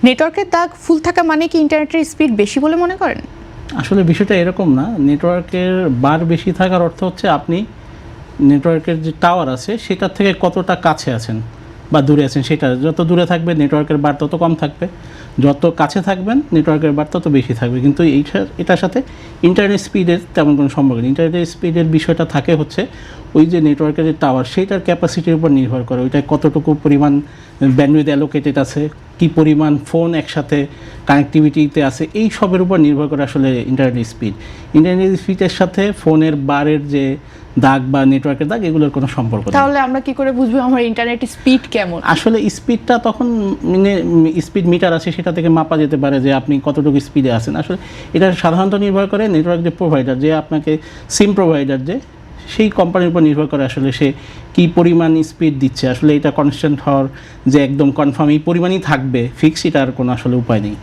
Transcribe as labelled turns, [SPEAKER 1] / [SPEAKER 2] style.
[SPEAKER 1] নেটওয়ার্কের দাগ ফুল থাকা মানে কি ইন্টারনেটের স্পিড বেশি বলে মনে করেন?
[SPEAKER 2] আসলে বিষয়টা এরকম না। নেটওয়ার্কের বার বেশি থাকার অর্থ হচ্ছে আপনি নেটওয়ার্কের যে টাওয়ার আছে সেটার থেকে কতটা কাছে আছেন বা দূরে আছেন, সেটা যত দূরে থাকবে নেটওয়ার্কের বার তত কম থাকবে, যত কাছে থাকবেন নেটওয়ার্কের বার তত বেশি থাকবে। কিন্তু এটার সাথে ইন্টারনেট স্পিডের তেমন কোনো সম্পর্ক নেই। ইন্টারনেট স্পিডের বিষয়টা থাকে হচ্ছে ওই যে নেটওয়ার্কের যে টাওয়ার সেটার ক্যাপাসিটির উপর নির্ভর করে, ওইটা কতটুকু পরিমাণ ব্যান্ডউইথ অ্যালোকেটেড আছে, কী পরিমাণ ফোন একসাথে কানেক্টিভিটিতে আছে, এই সবের উপর নির্ভর করে আসলে ইন্টারনেট স্পিড। ইন্টারনেট স্পিডের সাথে ফোনের বারের যে দাগ বা নেটওয়ার্কের দাগ এগুলোর কোনো সম্পর্ক নেই।
[SPEAKER 1] তাহলে আমরা কি করে বুঝবো আমার ইন্টারনেট স্পিড কেমন?
[SPEAKER 2] আসলে স্পিডটা তখন স্পিড মিটার আছে সেটা থেকে মাপা যেতে পারে যে আপনি কতটুকু স্পিডে আছেন। আসলে এটা সাধারণত নির্ভর করে নেটওয়ার্ক যে প্রোভাইডার, যে আপনাকে সিম প্রোভাইডার যে সেই কোম্পানির উপর নির্ভর করে আসলে সে কী পরিমাণ স্পিড দিচ্ছে। আসলে এটা কনস্ট্যান্ট হওয়ার যে একদম কনফার্ম এই পরিমাণই থাকবে ফিক্স, এটার কোনো আসলে উপায় নেই।